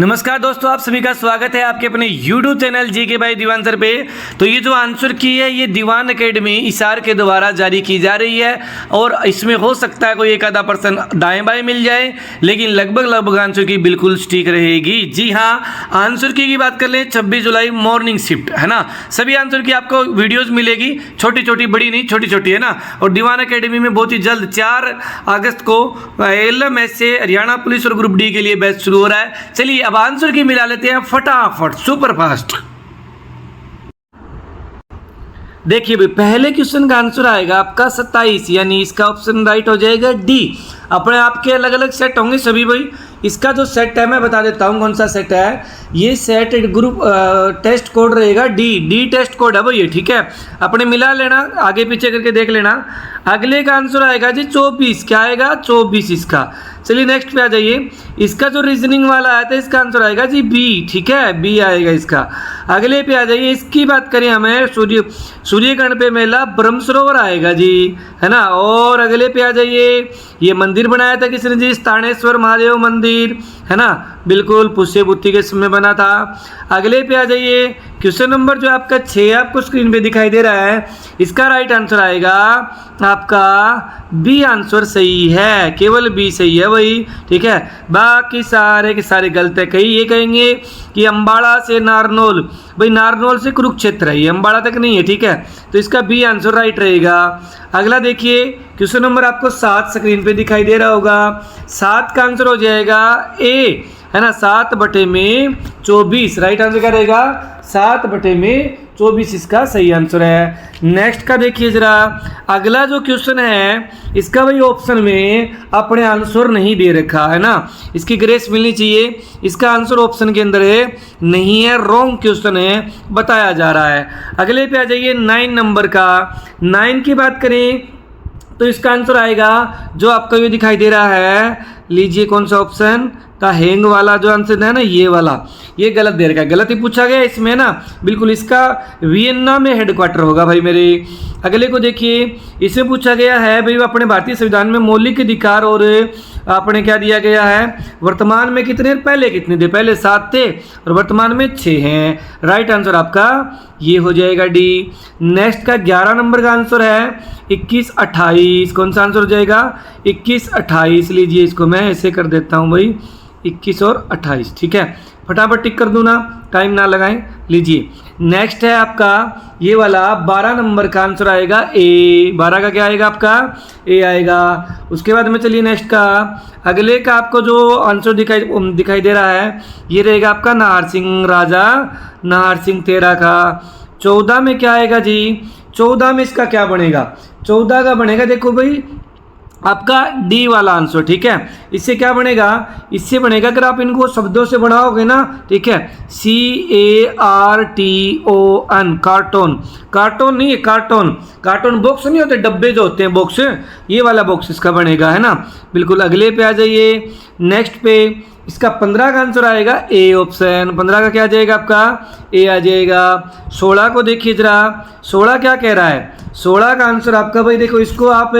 नमस्कार दोस्तों, आप सभी का स्वागत है आपके अपने YouTube channel GK by Diwan sir पे। तो ये जो आंसर की है ये दीवान एकेडमी इसार के द्वारा जारी की जा रही है और इसमें हो सकता है कोई एक आधा पर्सन दाएं बाएं मिल जाए, लेकिन लगभग आंसर की बिल्कुल स्टिक रहेगी। जी हाँ, आंसर की बात कर लें 26 जुलाई मॉर्निंग शिफ्ट है ना। सभी आंसर की आपको वीडियोज मिलेगी, छोटी छोटी, बड़ी नहीं, छोटी छोटी है ना। और दीवान एकेडमी में बहुत ही जल्द 4 अगस्त को LMS से हरियाणा पुलिस और ग्रुप डी के लिए बैच शुरू हो रहा है। चलिए अब आंसर की मिला लेते हैं फटाफट, सुपर फास्ट। देखिए भाई, पहले क्वेश्चन का आंसर आएगा आपका 27, यानी इसका ऑप्शन राइट हो जाएगा डी। अपने आपके अलग अलग सेट होंगे सभी भाई। इसका जो सेट है मैं बता देता हूँ कौन सा सेट है। ये सेट ग्रुप टेस्ट कोड रहेगा डी टेस्ट कोड है भाई ये, ठीक है। अपने मिला लेना, आगे पीछे करके देख लेना। अगले का आंसर आएगा जी 24, क्या आएगा 24 इसका। चलिए नेक्स्ट पे आ जाइए। इसका जो रीजनिंग वाला आया था इसका आंसर आएगा जी बी, ठीक है, बी आएगा इसका। अगले पे आ जाइए, इसकी बात करें हमें सूर्यगण पे मेला ब्रह्म सरोवर आएगा जी, है ना। और अगले पे आ जाइए, ये मंदिर बनाया था किसने जी, स्थानेश्वर महादेव मंदिर, है ना, बिल्कुल पुष्य बुद्धि के समय बना था। अगले पे आ जाइए, क्वेश्चन नंबर जो आपका 6 आपको स्क्रीन पे दिखाई दे रहा है, इसका राइट आंसर आएगा आपका बी आंसर सही है, केवल बी सही है वही, ठीक है। बाकी सारे के सारे गलत है। कहीं ये कहेंगे कि अम्बाड़ा से नारनौल, भाई नारनौल से कुरुक्षेत्र है, ये अम्बाड़ा तक नहीं है, ठीक है। तो इसका बी आंसर राइट रहेगा। अगला देखिए, क्वेश्चन नंबर आपको 7 स्क्रीन पे दिखाई दे रहा होगा। 7 का आंसर हो जाएगा ए, है ना, 7/24। राइट आंसर क्या रहेगा, 7/24 इसका सही आंसर है। नेक्स्ट का देखिए जरा, अगला जो क्वेश्चन है इसका भाई ऑप्शन में अपने आंसर नहीं दे रखा है ना, इसकी ग्रेस मिलनी चाहिए। इसका आंसर ऑप्शन के अंदर है, नहीं है, रॉन्ग क्वेश्चन है, बताया जा रहा है। अगले पे आ जाइए 9 नंबर का। 9 की बात करें तो इसका आंसर आएगा जो आपका ये दिखाई दे रहा है, लीजिए कौन सा ऑप्शन का, हैंग वाला जो आंसर है ना, ये वाला, ये गलत दे रखा है, गलत ही पूछा गया इसमें ना, बिल्कुल इसका वियन्ना में हेडक्वार्टर होगा भाई मेरे। अगले को देखिए, इसमें पूछा गया है भाई अपने भारतीय संविधान में मौलिक अधिकार और आपने क्या दिया गया है, वर्तमान में कितने, पहले कितने थे, पहले 7 थे और वर्तमान में 6 हैं। राइट आंसर आपका ये हो जाएगा डी। नेक्स्ट का 11 नंबर का आंसर है 21-28, कौन सा आंसर हो जाएगा 21-28। लीजिए इसको मैं ऐसे कर देता हूँ भाई, 21 और 28, ठीक है। फटाफट टिक कर दूँ ना, टाइम ना लगाएं। लीजिए नेक्स्ट है आपका ये वाला 12 नंबर का आंसर आएगा ए। 12 का क्या आएगा आपका, ए आएगा। उसके बाद में चलिए नेक्स्ट का, अगले का आपको जो आंसर दिखाई दे रहा है ये रहेगा आपका नाहर सिंह, राजा नाहर सिंह 13 का। 14 में क्या आएगा जी, 14 में इसका क्या बनेगा, 14 का बनेगा देखो भाई आपका डी वाला आंसर, ठीक है। इससे क्या बनेगा, इससे बनेगा अगर आप इनको शब्दों से बनाओगे ना, ठीक है, CARTON, कार्टून, कार्टून नहीं है, कार्टून बॉक्स नहीं होते, डब्बे जो होते हैं बॉक्स, ये वाला बॉक्स इसका बनेगा, है ना, बिल्कुल। अगले पे आ जाइए, नेक्स्ट पे इसका 15 का आंसर आएगा ए ऑप्शन। 15 का क्या आ जाएगा आपका, ए आ जाएगा। 16 को देखिए जरा, 16 क्या कह रहा है, 16 का आंसर आपका भाई देखो, इसको आप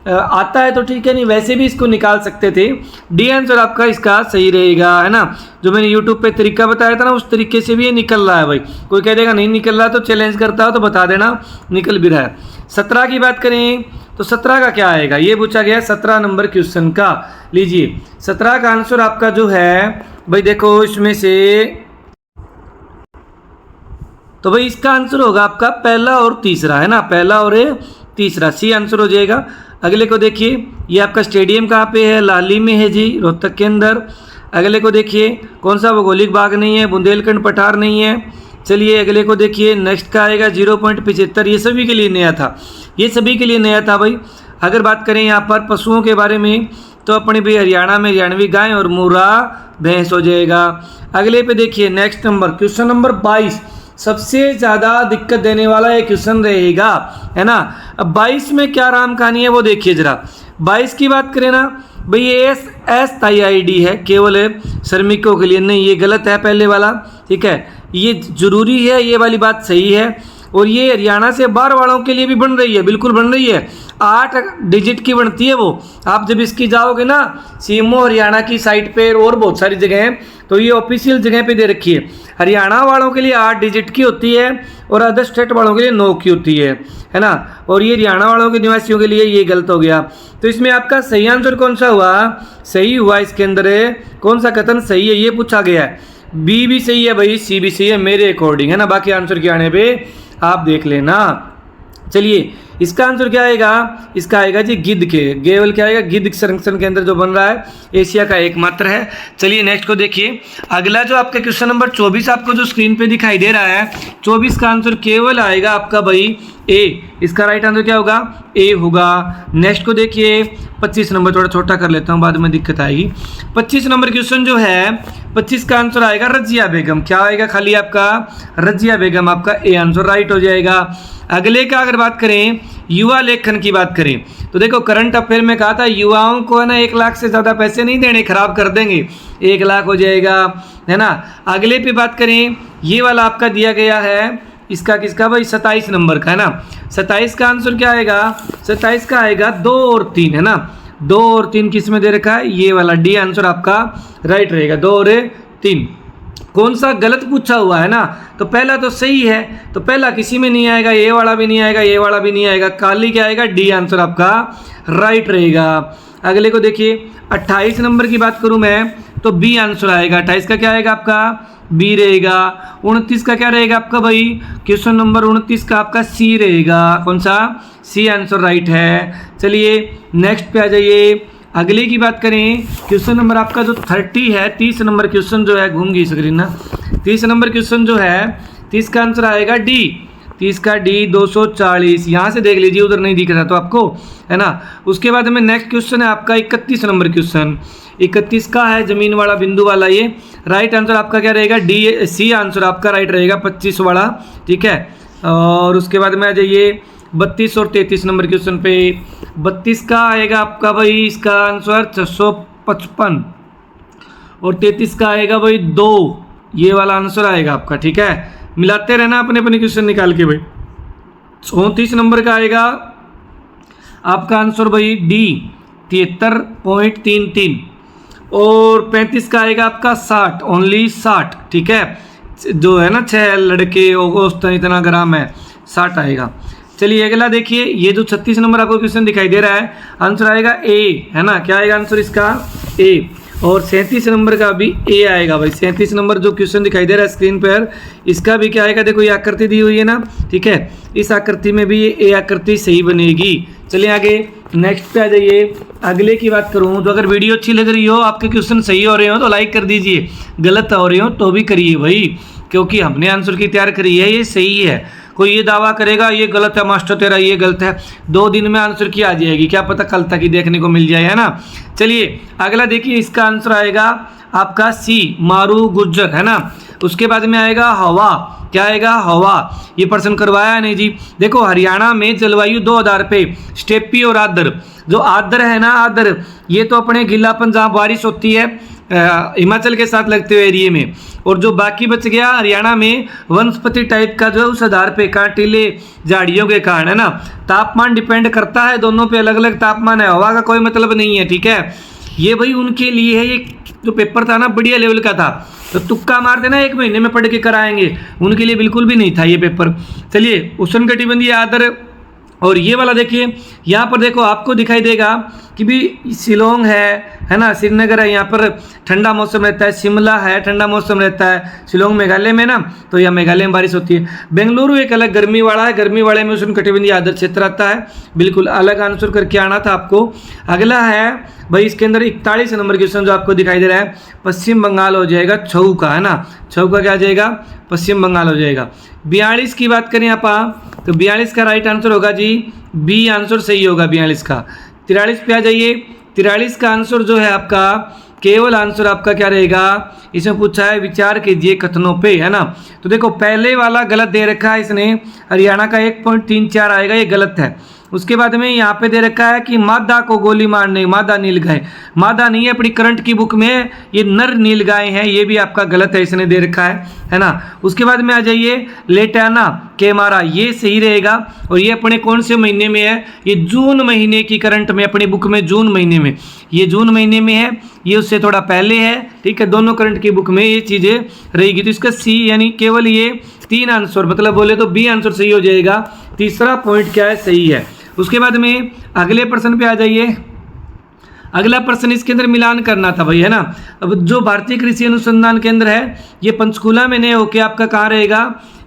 आता है तो ठीक है, नहीं वैसे भी इसको निकाल सकते थे। डी आंसर आपका इसका सही रहेगा, है ना। जो मैंने यूट्यूब पे तरीका बताया था ना, उस तरीके से भी ये निकल रहा है भाई। कोई कह देगा नहीं निकल रहा तो चैलेंज करता हो तो बता देना, निकल भी रहा है। 17 की बात करें तो 17 का क्या आएगा, ये पूछा गया 17 नंबर क्वेश्चन का। लीजिए 17 का आंसर आपका जो है भाई देखो, इसमें से तो भाई इसका आंसर होगा आपका पहला और तीसरा, है ना, पहला और तीसरा, सी आंसर हो जाएगा। अगले को देखिए, ये आपका स्टेडियम कहाँ पे है, लाली में है जी, रोहतक के अंदर। अगले को देखिए, कौन सा भौगोलिक बाग नहीं है, बुंदेलखंड पठार नहीं है। चलिए अगले को देखिए, नेक्स्ट का आएगा 0.75, ये सभी के लिए नया था, ये सभी के लिए नया था भाई। अगर बात करें यहाँ पर पशुओं के बारे में तो अपने भी हरियाणा में हरियाणवी गाय और मुर्रा भैंस हो जाएगा। अगले पे देखिए नेक्स्ट नंबर, क्वेश्चन नंबर 22, सबसे ज़्यादा दिक्कत देने वाला एक क्वेश्चन रहेगा, है ना। अब 22 में क्या राम कहानी है वो देखिए जरा। 22 की बात करें ना भाई, ये SIID है, केवल श्रमिकों के लिए नहीं, ये गलत है पहले वाला, ठीक है। ये जरूरी है, ये वाली बात सही है। और ये हरियाणा से बाहर वालों के लिए भी बन रही है, बिल्कुल बन रही है। 8 डिजिट की बनती है वो। आप जब इसकी जाओगे ना सीएमओ हरियाणा की साइट पे और बहुत सारी जगह हैं तो ये ऑफिशियल जगह पे दे रखी है। हरियाणा वालों के लिए 8 डिजिट की होती है और अदर स्टेट वालों के लिए 9 की होती है ना। और ये हरियाणा वालों के निवासियों के लिए ये गलत हो गया। तो इसमें आपका सही आंसर कौन सा हुआ? सही हुआ इसके अंदर कौन सा कथन सही है ये पूछा गया है। बी भी सही है भाई, सी भी सही है मेरे अकॉर्डिंग, है ना। बाकी आंसर के आने पे आप देख लेना। चलिए इसका आंसर क्या आएगा? इसका आएगा जी गिद्ध के गेवल क्या आएगा? गिद्ध संरक्षण केंद्र जो बन रहा है एशिया का एकमात्र है। चलिए नेक्स्ट को देखिए। अगला जो आपका क्वेश्चन नंबर 24 आपको जो स्क्रीन पे दिखाई दे रहा है, 24 का आंसर केवल आएगा आपका भाई ए। इसका राइट आंसर क्या होगा? ए होगा। नेक्स्ट को देखिए 25 नंबर, थोड़ा छोटा कर लेता हूँ बाद में दिक्कत आएगी। 25 नंबर क्वेश्चन जो है 25 का आंसर आएगा रजिया बेगम। क्या आएगा? खाली आपका रजिया बेगम, आपका ए आंसर राइट हो जाएगा। अगले का अगर बात करें युवा लेखन की बात करें तो देखो करंट अफेयर में कहा था युवाओं को है ना 1 लाख से ज़्यादा पैसे नहीं देने, खराब कर देंगे, 1 लाख हो जाएगा, है ना। अगले पे बात करें ये वाला आपका दिया गया है, इसका किसका भाई? 27 नंबर का, है ना। 27 का आंसर क्या आएगा? 27 का आएगा 2 और 3, है ना। 2 और 3 किस में दे रखा है? ये वाला डी आंसर आपका राइट रहेगा, 2 और 3। कौन सा गलत पूछा हुआ है ना, तो पहला तो सही है, तो पहला किसी में नहीं आएगा, ये वाला भी नहीं आएगा, ये वाला भी नहीं आएगा, खाली क्या आएगा? डी आंसर आपका राइट रहेगा। अगले को देखिए 28 नंबर की बात करूं मैं तो बी आंसर आएगा। 28 का क्या आएगा आपका? बी रहेगा। 29 का क्या रहेगा आपका भाई? क्वेश्चन नंबर 29 का आपका सी रहेगा। कौन सा? सी आंसर राइट है। चलिए नेक्स्ट पे आ जाइए। अगले की बात करें क्वेश्चन नंबर आपका जो 30 है, 30 नंबर क्वेश्चन जो है, घूम गई स्क्रीन ना, 30 नंबर क्वेश्चन जो है 30 का आंसर आएगा डी। 30 का डी 240, यहाँ से देख लीजिए, उधर नहीं दिख रहा तो आपको, है ना। उसके बाद में नेक्स्ट क्वेश्चन है आपका 31 नंबर क्वेश्चन। 31 का है जमीन वाला बिंदु वाला, ये राइट आंसर आपका क्या रहेगा? डी, सी आंसर आपका राइट रहेगा 25 वाला, ठीक है। और उसके बाद में आ जाइए 32 और 33 नंबर क्वेश्चन पे। 32 का आएगा आपका भाई इसका आंसर 655 और 33 का आएगा भाई 2, ये वाला आंसर आएगा आपका, ठीक है। मिलाते रहना अपने अपने क्वेश्चन निकाल के भाई। 34 नंबर का आएगा आपका आंसर भाई डी 73.33 और 35 का आएगा आपका 60, ओनली 60, ठीक है। जो है ना 6 लड़के औसतन इतना ग्राम है, 60 आएगा। चलिए अगला देखिए, ये जो 36 नंबर आपको क्वेश्चन दिखाई दे रहा है आंसर आएगा ए, है ना। क्या आएगा आंसर इसका? ए। और 37 नंबर का भी ए आएगा भाई। 37 नंबर जो क्वेश्चन दिखाई दे रहा है स्क्रीन पर, इसका भी क्या आएगा? देखो ये आकृति दी हुई है ना, ठीक है। इस आकृति में भी ए आकृति सही बनेगी। चलिए आगे नेक्स्ट पे आ जाइए। अगले की बात करूँ तो अगर वीडियो अच्छी लग रही हो, आपके क्वेश्चन सही हो रहे हो तो लाइक कर दीजिए, गलत हो रहे हो तो भी करिए भाई, क्योंकि हमने आंसर की तैयार करी है, ये सही है। कोई ये दावा करेगा ये गलत है मास्टर तेरा, ये गलत है, 2 दिन में आंसर की आ जाएगी, क्या पता कल तक ही देखने को मिल जाए, है ना। चलिए अगला देखिए, इसका आंसर आएगा आपका सी, मारू गुज्जर, है ना। उसके बाद में आएगा हवा। क्या आएगा? हवा। ये प्रश्न करवाया नहीं जी। देखो हरियाणा में जलवायु 2 आधार पे, स्टेपी और आर्द्र। जो आर्द्र है ना, आर्द्र ये तो अपने गीलापन जहाँ बारिश होती है हिमाचल के साथ लगते हुए एरिए में, और जो बाकी बच गया हरियाणा में वनस्पति टाइप का जो उस आधार पे कांटीले झाड़ियों के कारण, है ना। तापमान डिपेंड करता है, दोनों पे अलग अलग तापमान है, हवा का कोई मतलब नहीं है, ठीक है। ये भाई उनके लिए है, ये जो पेपर था ना बढ़िया लेवल का था, तो तुक्का मार देना 1 महीने में पढ़ के कराएंगे, उनके लिए बिल्कुल भी नहीं था ये पेपर। चलिए उष्णकटिबंधीय आर्द्र, और ये वाला देखिए यहाँ पर देखो आपको दिखाई देगा कि भी शिलोंग है ना, श्रीनगर है, यहाँ पर ठंडा मौसम रहता है, शिमला है ठंडा मौसम रहता है, शिलोंग मेघालय में ना, तो यहाँ मेघालय में बारिश होती है। बेंगलुरु एक अलग गर्मी वाला है, गर्मी वाले में उष्णकटिबंधीय आर्द्र क्षेत्र आता है, बिल्कुल अलग आंसर करके आना था आपको। अगला है भाई इसके अंदर 41 नंबर क्वेश्चन जो आपको दिखाई दे रहा है, पश्चिम बंगाल हो जाएगा छऊ का, है ना। छऊ का क्या आ जाएगा? पश्चिम बंगाल हो जाएगा। 42 की बात करें आप तो 42 का राइट आंसर होगा जी बी आंसर सही होगा 42 का। 43 पे आ जाइए। 43 का आंसर जो है आपका केवल आंसर आपका क्या रहेगा? इसमें पूछा है विचार कीजिए कथनों पे, है ना। तो देखो पहले वाला गलत दे रखा है इसने, हरियाणा का 1.34 आएगा, ये गलत है। उसके बाद में यहाँ पे दे रखा है कि मादा को गोली मारने, मादा नीलगाय, मादा नहीं है अपनी करंट की बुक में, ये नर नीलगाय है, ये भी आपका गलत है, इसने दे रखा है ना। उसके बाद में आ जाइए लेटाना के मारा, ये सही रहेगा। और ये अपने कौन से महीने में है, ये जून महीने की करंट में, अपनी बुक में जून महीने में, ये जून महीने में है, ये उससे थोड़ा पहले है, ठीक है, दोनों करंट की बुक में ये चीज़ें रहेगी। तो इसका सी यानी केवल ये 3 आंसर, मतलब बोले तो बी आंसर सही हो जाएगा। तीसरा पॉइंट क्या है, सही है। उसके बाद में अगले प्रश्न पे आ जाइए। अगला प्रश्न इसके अंदर मिलान करना था भाई, है ना। अब जो भारतीय कृषि अनुसंधान केंद्र है ये पंचकूला में नहीं होके आपका कहाँ रहेगा,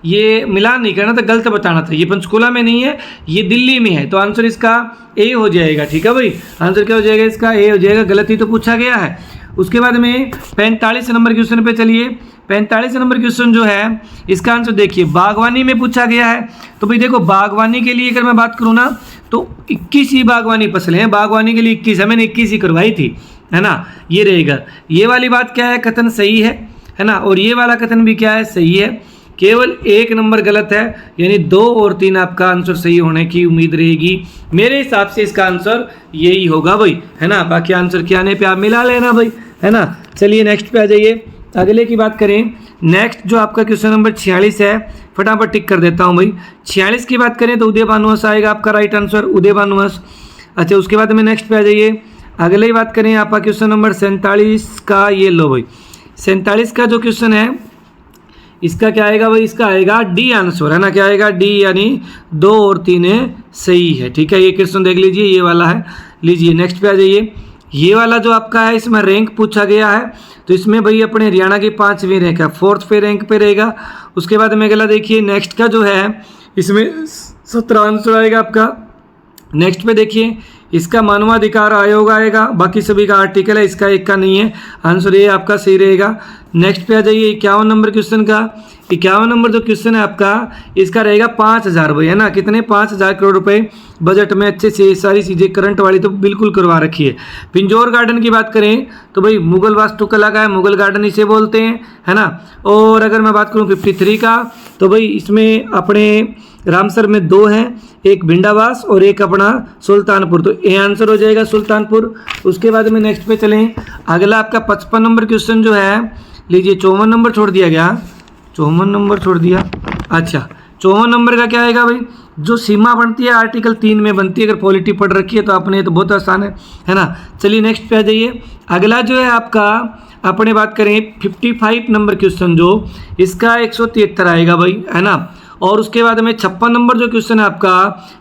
ये मिलान नहीं करना था, गलत बताना था, ये पंचकूला में नहीं है, ये दिल्ली में है। तो आंसर इसका ए हो जाएगा, ठीक है भाई। आंसर क्या हो जाएगा इसका, ए हो जाएगा, गलत ही तो पूछा गया है। उसके बाद में 45 नंबर क्वेश्चन पे चलिए। 45 नंबर क्वेश्चन जो है इसका आंसर देखिए, बागवानी में पूछा गया है। तो भाई देखो बागवानी के लिए अगर मैं बात करूँ ना तो 21 ही बागवानी फसलें हैं, बागवानी के लिए 21 है, मैंने 21 ही करवाई थी, है ना। ये रहेगा, ये वाली बात क्या है, कथन सही है ना। और ये वाला कथन भी क्या है, सही है, केवल 1 नंबर गलत है, यानी 2 और 3 आपका आंसर सही होने की उम्मीद रहेगी। मेरे हिसाब से इसका आंसर यही होगा भाई, है ना। बाकी आंसर के आने पे आप मिला लेना भाई, है ना। चलिए नेक्स्ट पे आ जाइए, अगले की बात करें। नेक्स्ट जो आपका क्वेश्चन नंबर 46 है, फटाफट टिक कर देता हूँ भाई। 46 की बात करें तो उदय भानुवंश आएगा आपका राइट आंसर, उदय भानुवंश। अच्छा उसके बाद में नेक्स्ट पे आ जाइए, अगले की बात करें आपका क्वेश्चन नंबर 47 का, ये लो भाई 47 का जो क्वेश्चन है इसका क्या आएगा भाई, इसका आएगा डी आंसर, है ना। क्या आएगा, डी, यानी 2 और 3 सही है, ठीक है। ये क्वेश्चन देख लीजिए, ये वाला है। लीजिए नेक्स्ट पे आ जाइए। ये वाला जो आपका है इसमें रैंक पूछा गया है, तो इसमें भाई अपने हरियाणा की 5वीं रैंक है, 4th पे रैंक पे रहेगा। उसके बाद में अगला देखिए नेक्स्ट का जो है इसमें 17 आंसर आएगा आपका। नेक्स्ट पे देखिए इसका मानवाधिकार आयोग आएगा, बाकी सभी का आर्टिकल है, इसका एक का नहीं है, आंसर ये आपका सही रहेगा। नेक्स्ट पे आ जाइए 51 नंबर क्वेश्चन का। 51 नंबर जो क्वेश्चन है आपका इसका रहेगा 5000 भाई, है ना। कितने, 5000 करोड़ रुपए बजट में अच्छे से सारी चीज़ें करंट वाली तो बिल्कुल करवा रखी है। पिंजौर गार्डन की बात करें तो भाई मुगल वास्तुकला का है, मुगल गार्डन इसे बोलते हैं, है ना। और अगर मैं बात करूँ 53 का तो भाई इसमें अपने रामसर में 2 हैं, एक भिंडावास और एक अपना सुल्तानपुर, तो ये आंसर हो जाएगा सुल्तानपुर। उसके बाद में नेक्स्ट पे चलें, अगला आपका 55 नंबर क्वेश्चन जो है, लीजिए 54 नंबर छोड़ दिया गया, 54 नंबर छोड़ दिया। अच्छा 54 नंबर का क्या आएगा भाई, जो सीमा बनती है आर्टिकल 3 में बनती है, अगर पॉलिटी पढ़ रखी है तो आपने, तो बहुत आसान है ना। चलिए नेक्स्ट पे आ जाइए। अगला जो है आपका अपने बात करें 55 नंबर क्वेश्चन जो इसका 173 आएगा भाई, है ना। और उसके बाद में 56 नंबर जो क्वेश्चन है आपका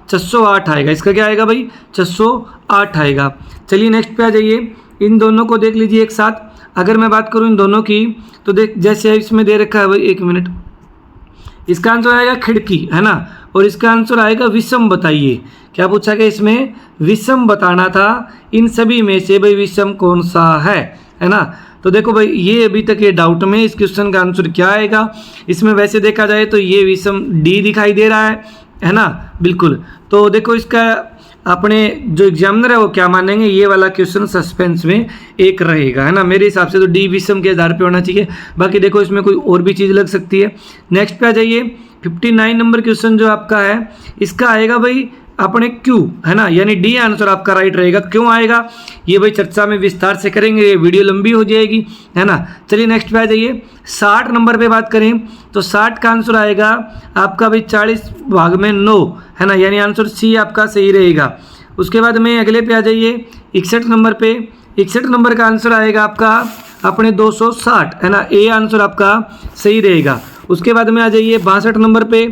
608 आएगा, इसका क्या आएगा भाई, 608 आएगा। चलिए नेक्स्ट पे आ जाइए, इन दोनों को देख लीजिए एक साथ। अगर मैं बात करूं इन दोनों की तो देख, जैसे इसमें दे रखा है भाई, 1 मिनट, इसका आंसर आएगा खिड़की, है ना। और इसका आंसर आएगा विषम बताइए। क्या पूछा गया इसमें, विषम बताना था, इन सभी में से भाई विषम कौन सा है ना। तो देखो भाई ये अभी तक ये डाउट में, इस क्वेश्चन का आंसर क्या आएगा। इसमें वैसे देखा जाए तो ये विषम डी दिखाई दे रहा है ना, बिल्कुल। तो देखो इसका अपने जो एग्जामिनर है वो क्या मानेंगे, ये वाला क्वेश्चन सस्पेंस में एक रहेगा, है ना। मेरे हिसाब से तो डी विषम के आधार पे होना चाहिए, बाकी देखो इसमें कोई और भी चीज़ लग सकती है। नेक्स्ट पे आ जाइए, 59 नंबर क्वेश्चन जो आपका है इसका आएगा भाई अपने क्यों, है ना, यानी डी आंसर आपका राइट रहेगा। क्यों आएगा ये भाई चर्चा में विस्तार से करेंगे, ये वीडियो लंबी हो जाएगी, है ना। चलिए नेक्स्ट पे आ जाइए। 60 नंबर पे बात करें तो 60 का आंसर आएगा आपका भाई 40 भाग में 9, है ना, यानी आंसर सी आपका सही रहेगा। उसके बाद में अगले पे आ जाइए 61 नंबर पे। 61 नंबर का आंसर आएगा आपका अपने 260, है ना, ए आंसर आपका सही रहेगा। उसके बाद में आ जाइए 62 नंबर पे।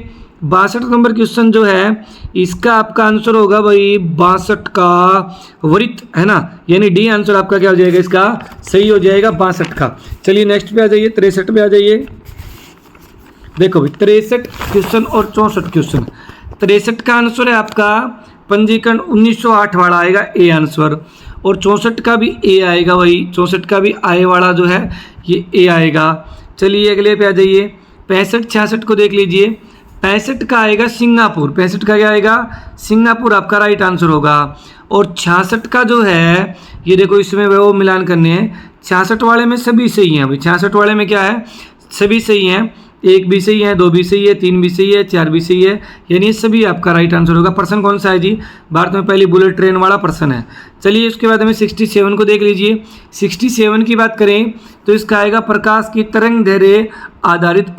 62 नंबर क्वेश्चन जो है इसका आपका आंसर होगा भाई 62 का वृत्त, है ना, यानी डी आंसर आपका क्या हो जाएगा, इसका सही हो जाएगा 62 का। चलिए नेक्स्ट पे आ जाइए, 63 पे आ जाइए। देखो भाई 63 क्वेश्चन और 64 क्वेश्चन। 63 का आंसर है आपका पंजीकरण 1908 वाला आएगा, ए आंसर। और 64 का भी ए आएगा भाई, 64 का भी आए वाला जो है ये ए आएगा। चलिए अगले पे आ जाइए, 65 66 को देख लीजिए। 65 का आएगा सिंगापुर, 65 का क्या आएगा, सिंगापुर आपका राइट आंसर होगा। और 66 का जो है ये देखो इसमें वो मिलान करने हैं, 66 वाले में सभी सही हैं भाई, 66 वाले में क्या है, सभी सही हैं। 1 भी सही है, 2 भी सही है, 3 भी सही है, 4 भी सही है, यानी ये सभी आपका राइट आंसर होगा। पर्सन कौन सा है जी? भारत में पहली बुलेट ट्रेन वाला पर्सन है। चलिए उसके बाद हमें 67 को देख लीजिए। 67 की बात करें तो इसका आएगा प्रकाश की तरंग दैर्ध्य आधारित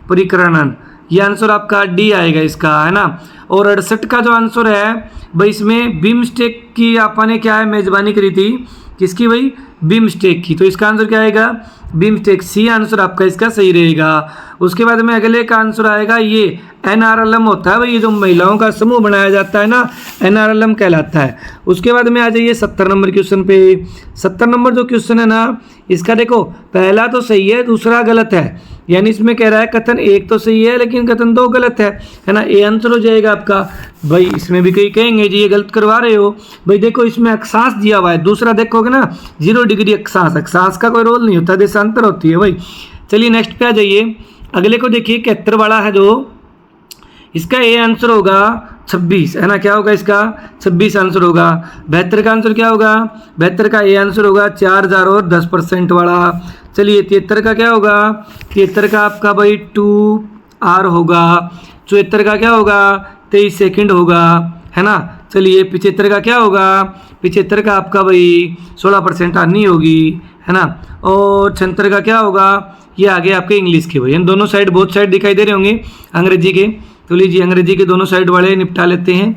परिकरणन, ये आंसर आपका डी आएगा इसका, है ना। और 68 का जो आंसर है भाई, इसमें बिमस्टेक की आपने क्या है मेजबानी करी थी, किसकी भाई? बिमस्टेक की, तो इसका आंसर क्या आएगा? बिमस्टेक, सी आंसर आपका इसका सही रहेगा। उसके बाद में अगले का आंसर आएगा ये NRLM होता है भाई, ये जो महिलाओं का समूह बनाया जाता है ना, NRLM कहलाता है। उसके बाद में आ जाइए 70 नंबर क्वेश्चन पे। 70 नंबर जो क्वेश्चन है ना, इसका देखो पहला तो सही है, दूसरा गलत है, यानी इसमें कह रहा है कथन 1 तो सही है लेकिन कथन 2 गलत है ना। ए आंसर हो जाएगा आपका। भाई इसमें भी कई कहेंगे जी ये गलत करवा रहे हो, भाई देखो इसमें अक्षांश दिया हुआ है, दूसरा देखोगे ना 0 डिग्री अक्षांश का कोई रोल नहीं होता, देशांतर होती है भाई। चलिए नेक्स्ट पे आ जाइए। अगले को देखिए 71 वाला है जो, इसका ए आंसर होगा 26, है ना। क्या होगा इसका? 26 आंसर होगा। 72 का आंसर क्या होगा? 72 का ए आंसर होगा 4000 और 10% वाला। चलिए 73 का क्या होगा? 73 का आपका भाई 2R होगा। 74 का क्या होगा? 23 सेकंड होगा, है ना। चलिए 75 का क्या होगा? 75 का आपका भाई 16% आनी होगी, है ना। और 76 का क्या होगा? ये आगे आपके इंग्लिश के भाई, इन दोनों साइड बोथ साइड दिखाई दे रहे होंगे अंग्रेजी के, तो लीजिए अंग्रेजी के दोनों साइड वाले निपटा लेते हैं,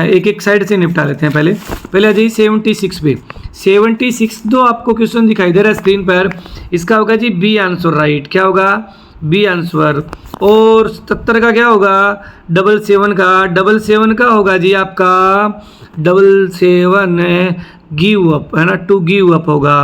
एक एक साइड से निपटा लेते हैं। पहले आ जाइए 76 पे। 76 जो आपको क्वेश्चन दिखाई दे रहा है स्क्रीन पर, इसका होगा जी बी आंसर राइट। क्या होगा? B answer. और 77 का क्या होगा? 77 का होगा जी आपका 77 गिव अप, है ना, टू गिव अप होगा।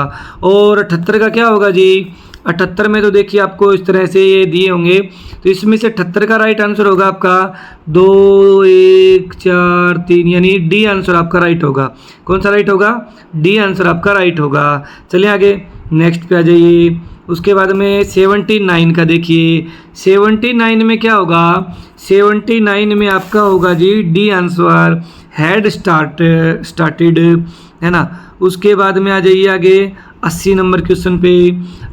और 78 का क्या होगा जी? 78 में तो देखिए आपको इस तरह से ये दिए होंगे, तो इसमें से 78 का राइट आंसर होगा आपका 2 1 4 3, यानी डी आंसर आपका राइट होगा। कौन सा राइट होगा? डी आंसर आपका राइट होगा। चलिए आगे नेक्स्ट पे आ जाइए। उसके बाद में 79 का देखिए। 79 में क्या होगा? 79 में आपका होगा G D answer, had started, है ना। उसके बाद में आ जाइए आगे 80 नंबर क्वेश्चन पे।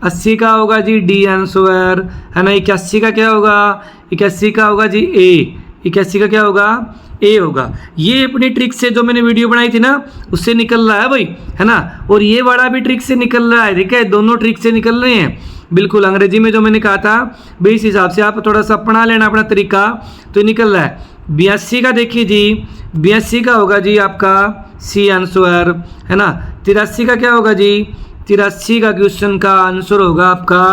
80 का होगा जी डी आंसर, है ना। 81 का क्या होगा? 81 का होगा जी ए। 81 का क्या होगा? ए होगा। ये अपनी ट्रिक से जो मैंने वीडियो बनाई थी ना, उससे निकल रहा है भाई, है ना। और ये वाला भी ट्रिक से निकल रहा है, ठीक है, दोनों ट्रिक से निकल रहे हैं बिल्कुल। अंग्रेजी में जो मैंने कहा था भाई, इस हिसाब से आप थोड़ा सा अपना लेना अपना तरीका, तो निकल रहा है। 82 का देखिए जी, 82 का होगा जी आपका सी आंसर, है ना। 83 का क्या होगा जी? 83 का क्वेश्चन का आंसर होगा आपका,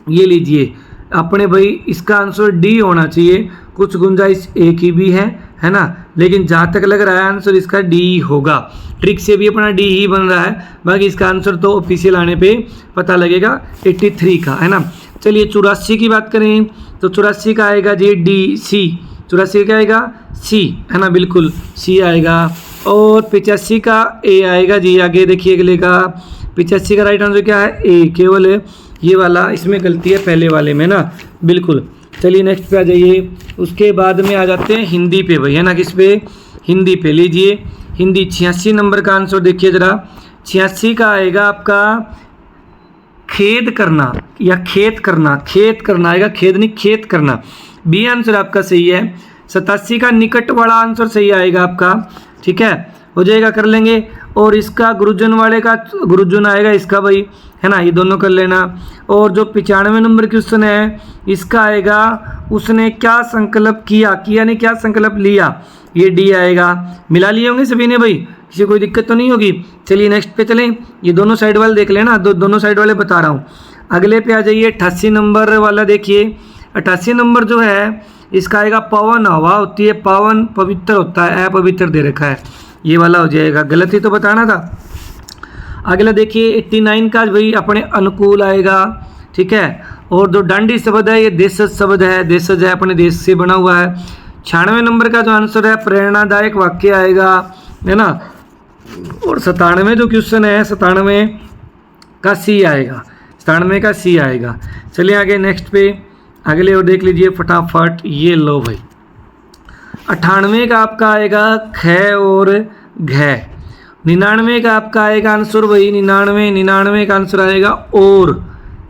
ये लीजिए अपने भाई, इसका आंसर डी होना चाहिए। कुछ गुंजाइश ए की भी है ना, लेकिन जहाँ तक लग रहा है आंसर इसका डी होगा। ट्रिक से भी अपना डी ही बन रहा है, बाकी इसका आंसर तो ऑफिशियल आने पे पता लगेगा 83 का, है ना। चलिए 84 की बात करें तो 84 का आएगा जी डी सी। 84 क्या आएगा? सी, है ना, बिल्कुल सी आएगा। और 85 का ए आएगा जी। आगे देखिए अगले का 85 का राइट आंसर क्या है? ए, केवल ये वाला इसमें गलती है पहले वाले में ना, बिल्कुल। चलिए नेक्स्ट पे आ जाइए। उसके बाद में आ जाते हैं हिंदी पे भाई, है ना। किस पे? हिंदी पे। लीजिए हिंदी 86 नंबर का आंसर देखिए ज़रा। 86 का आएगा आपका खेद करना या खेत करना आएगा, खेद नहीं खेत करना। बी आंसर आपका सही है। 87 का निकट वाला आंसर सही आएगा आपका, ठीक है, हो जाएगा, कर लेंगे। और इसका गुरुजन वाले का गुरुजन आएगा इसका भाई, है ना, ये दोनों कर लेना। और जो 95 नंबर क्वेश्चन है इसका आएगा उसने क्या संकल्प किया ने क्या संकल्प लिया, ये डी आएगा। मिला लिए होंगे सभी ने भाई, किसी कोई दिक्कत तो नहीं होगी। चलिए नेक्स्ट पे चलें। ये दोनों साइड वाले देख लेना, दोनों साइड वाले बता रहा हूँ। अगले पे आ जाइए 88 नंबर वाला देखिए। 88 नंबर जो है इसका आएगा पवन हवा होती है, पावन पवित्र होता है, अपवित्र दे रखा है, ये वाला हो जाएगा। गलत ही तो बताना था। अगला देखिए 89 का भाई अपने अनुकूल आएगा, ठीक है। और जो डांडी शब्द है ये देशज शब्द है, देशज है, अपने देश से बना हुआ है। 96 नंबर का जो आंसर है प्रेरणादायक वाक्य आएगा, है ना। और 97 जो क्वेश्चन है 97 का सी आएगा, 97 का सी आएगा। चलिए आगे नेक्स्ट पे अगले और देख लीजिए फटाफट। ये लो भाई 98 का आपका आएगा ख और घ। 99 का आपका आएगा आंसर भाई 99 का आंसर आएगा और,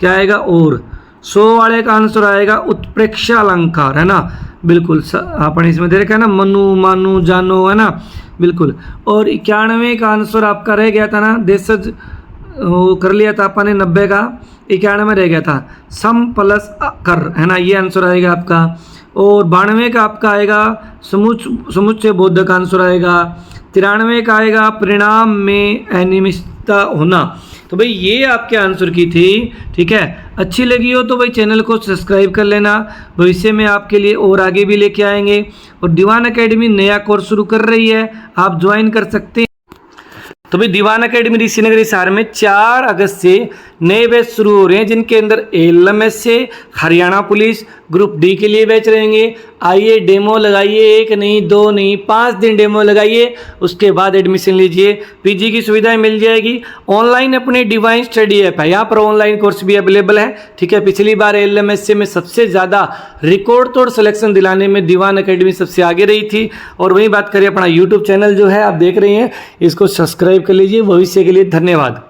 क्या आएगा और। 100 वाले का आंसर आएगा उत्प्रेक्षा अलंकार, है ना, बिल्कुल आपने इसमें दे रखा है ना, मनु मानु जानो, है ना, बिल्कुल। और 91 का आंसर आपका रह गया था ना, देशज वो कर लिया था आपने, 90 का 91 रह गया था, सम प्लस कर, है ना, ये आंसर आएगा आपका। और 92 का आपका आएगा समुच्चय बोध का आंसर आएगा। 93 का आएगा परिणाम में अनियमितता होना। तो भाई ये आपके आंसर की थी, ठीक है। अच्छी लगी हो तो भाई चैनल को सब्सक्राइब कर लेना, भविष्य में आपके लिए और आगे भी लेके आएंगे। और दीवान एकेडमी नया कोर्स शुरू कर रही है, आप ज्वाइन कर सकते हैं। तो भाई दीवान एकेडमी ऋषिनगर हिसार में 4 अगस्त से नए बैच शुरू हो रहे हैं, जिनके अंदर एलएमएस से हरियाणा पुलिस ग्रुप डी के लिए बैच रहेंगे। आइए डेमो लगाइए, 1 नहीं 2 नहीं 5 दिन डेमो लगाइए, उसके बाद एडमिशन लीजिए। पीजी की सुविधाएं मिल जाएगी। ऑनलाइन अपने डिवाइन स्टडी ऐप है, यहाँ पर ऑनलाइन कोर्स भी अवेलेबल है, ठीक है। पिछली बार एलएमएस में सबसे ज़्यादा रिकॉर्ड तोड़ सिलेक्शन दिलाने में दीवान एकेडमी सबसे आगे रही थी। और वहीं बात करें अपना यूट्यूब चैनल जो है आप देख रहे हैं, इसको सब्सक्राइब कर लीजिए। भविष्य के लिए धन्यवाद।